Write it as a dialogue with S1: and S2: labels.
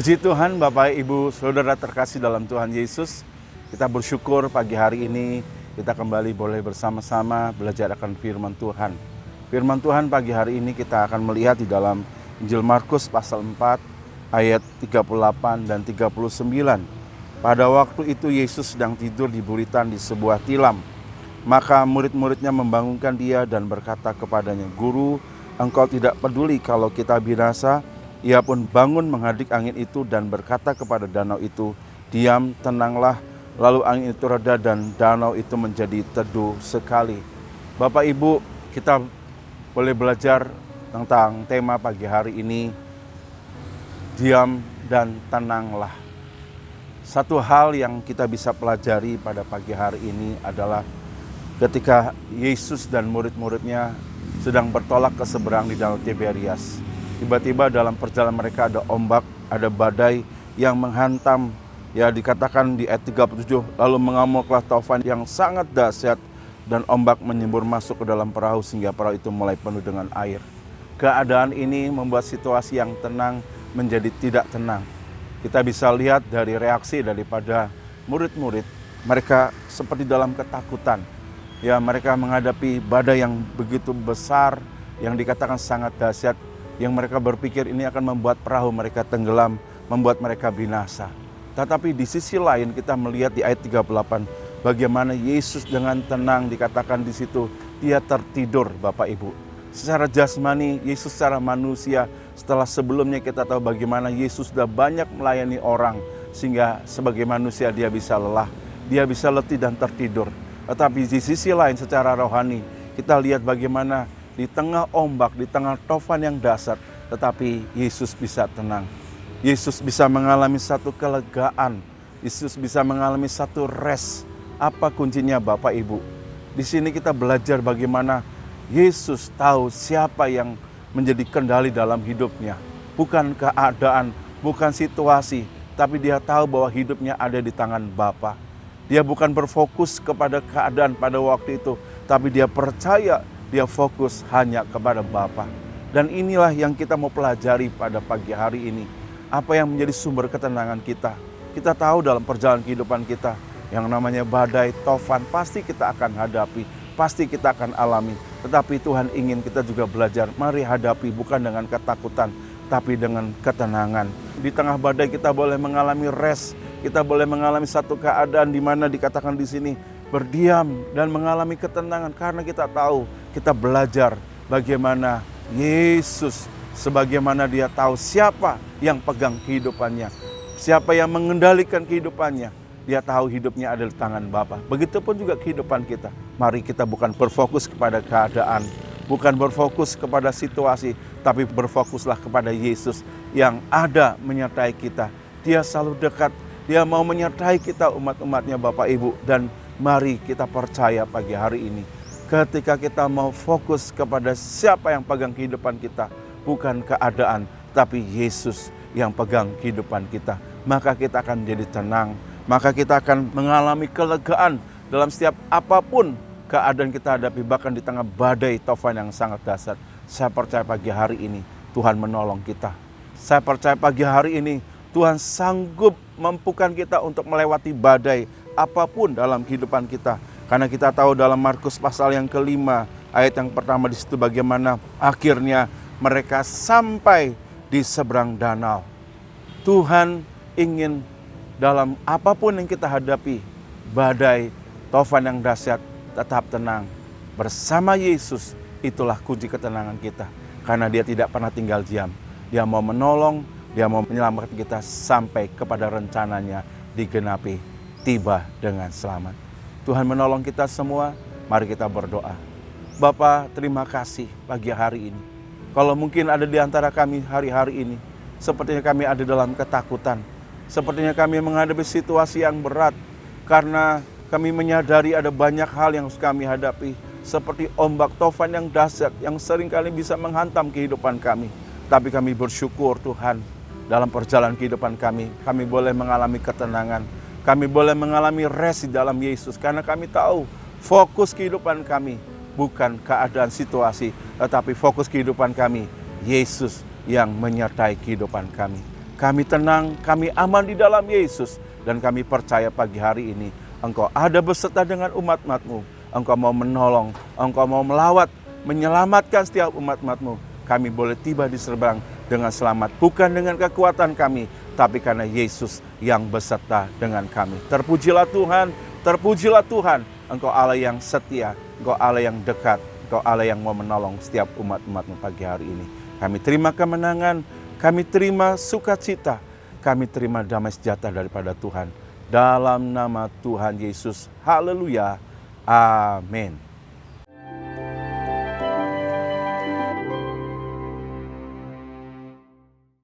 S1: Puji Tuhan, Bapak, Ibu, Saudara terkasih dalam Tuhan Yesus. Kita bersyukur pagi hari ini kita kembali boleh bersama-sama belajar akan firman Tuhan. Firman Tuhan pagi hari ini kita akan melihat di dalam Injil Markus pasal 4 ayat 38 dan 39. Pada waktu itu Yesus sedang tidur di buritan di sebuah tilam. Maka murid-muridnya membangunkan dia dan berkata kepadanya, "Guru, engkau tidak peduli kalau kita binasa?" Ia pun bangun menghadik angin itu dan berkata kepada danau itu, "Diam, tenanglah." Lalu angin itu reda dan danau itu menjadi teduh sekali. Bapak Ibu, kita boleh belajar tentang tema pagi hari ini, diam dan tenanglah. Satu hal yang kita bisa pelajari pada pagi hari ini adalah ketika Yesus dan murid-muridnya sedang bertolak ke seberang di Danau Tiberias. Tiba-tiba dalam perjalanan mereka ada ombak, ada badai yang menghantam. Ya, dikatakan di ayat 37, lalu mengamuklah taufan yang sangat dahsyat dan ombak menyembur masuk ke dalam perahu sehingga perahu itu mulai penuh dengan air. Keadaan ini membuat situasi yang tenang menjadi tidak tenang. Kita bisa lihat dari reaksi daripada murid-murid, mereka seperti dalam ketakutan. Ya, mereka menghadapi badai yang begitu besar, yang dikatakan sangat dahsyat, yang mereka berpikir ini akan membuat perahu mereka tenggelam, membuat mereka binasa. Tetapi di sisi lain kita melihat di ayat 38, bagaimana Yesus dengan tenang dikatakan di situ, dia tertidur, Bapak Ibu. Secara jasmani, Yesus secara manusia, setelah sebelumnya kita tahu bagaimana Yesus sudah banyak melayani orang, sehingga sebagai manusia dia bisa lelah, dia bisa letih dan tertidur. Tetapi di sisi lain secara rohani, kita lihat bagaimana di tengah ombak, di tengah taufan yang dahsyat, tetapi Yesus bisa tenang. Yesus bisa mengalami satu kelegaan. Yesus bisa mengalami satu rest. Apa kuncinya, Bapak Ibu? Di sini kita belajar bagaimana Yesus tahu siapa yang menjadi kendali dalam hidupnya. Bukan keadaan, bukan situasi, tapi dia tahu bahwa hidupnya ada di tangan Bapa. Dia bukan berfokus kepada keadaan pada waktu itu, tapi dia percaya, dia fokus hanya kepada Bapa. Dan inilah yang kita mau pelajari pada pagi hari ini. Apa yang menjadi sumber ketenangan kita. Kita tahu dalam perjalanan kehidupan kita, yang namanya badai, taufan, pasti kita akan hadapi, pasti kita akan alami. Tetapi Tuhan ingin kita juga belajar, mari hadapi bukan dengan ketakutan, tapi dengan ketenangan. Di tengah badai kita boleh mengalami rest, kita boleh mengalami satu keadaan di mana dikatakan di sini, berdiam dan mengalami ketenangan karena kita tahu, kita belajar bagaimana Yesus, sebagaimana dia tahu siapa yang pegang kehidupannya, siapa yang mengendalikan kehidupannya. Dia tahu hidupnya ada di tangan Bapa. Begitupun juga kehidupan kita. Mari kita bukan berfokus kepada keadaan, bukan berfokus kepada situasi, tapi berfokuslah kepada Yesus yang ada menyertai kita. Dia selalu dekat, dia mau menyertai kita umat-umatnya Bapak Ibu. Dan mari kita percaya pagi hari ini, ketika kita mau fokus kepada siapa yang pegang kehidupan kita, bukan keadaan, tapi Yesus yang pegang kehidupan kita, maka kita akan menjadi tenang, maka kita akan mengalami kelegaan dalam setiap apapun keadaan kita hadapi, bahkan di tengah badai taufan yang sangat dahsyat. Saya percaya pagi hari ini Tuhan menolong kita. Saya percaya pagi hari ini Tuhan sanggup mampukan kita untuk melewati badai apapun dalam kehidupan kita. Karena kita tahu dalam Markus pasal yang kelima, ayat yang pertama di situ bagaimana akhirnya mereka sampai di seberang danau. Tuhan ingin dalam apapun yang kita hadapi, badai, taufan yang dahsyat, tetap tenang. Bersama Yesus, itulah kunci ketenangan kita. Karena dia tidak pernah tinggal diam. Dia mau menolong, dia mau menyelamatkan kita sampai kepada rencananya digenapi, tiba dengan selamat. Tuhan menolong kita semua, mari kita berdoa. Bapa, terima kasih pagi hari ini. Kalau mungkin ada di antara kami hari-hari ini, sepertinya kami ada dalam ketakutan, sepertinya kami menghadapi situasi yang berat, karena kami menyadari ada banyak hal yang harus kami hadapi, seperti ombak taufan yang dahsyat, yang seringkali bisa menghantam kehidupan kami. Tapi kami bersyukur Tuhan, dalam perjalanan kehidupan kami boleh mengalami ketenangan, kami boleh mengalami rest di dalam Yesus, karena kami tahu fokus kehidupan kami bukan keadaan situasi, tetapi fokus kehidupan kami, Yesus yang menyertai kehidupan kami. Kami tenang, kami aman di dalam Yesus. Dan kami percaya pagi hari ini Engkau ada beserta dengan umat-umat-Mu. Engkau mau menolong, Engkau mau melawat, menyelamatkan setiap umat-umat-Mu. Kami boleh tiba di seberang dengan selamat. Bukan dengan kekuatan kami, tapi karena Yesus yang beserta dengan kami. Terpujilah Tuhan, terpujilah Tuhan. Engkau Allah yang setia, Engkau Allah yang dekat, Engkau Allah yang mau menolong setiap umat-umat-Mu pagi hari ini. Kami terima kemenangan, kami terima sukacita, kami terima damai sejahtera daripada Tuhan. Dalam nama Tuhan Yesus, haleluya, amin.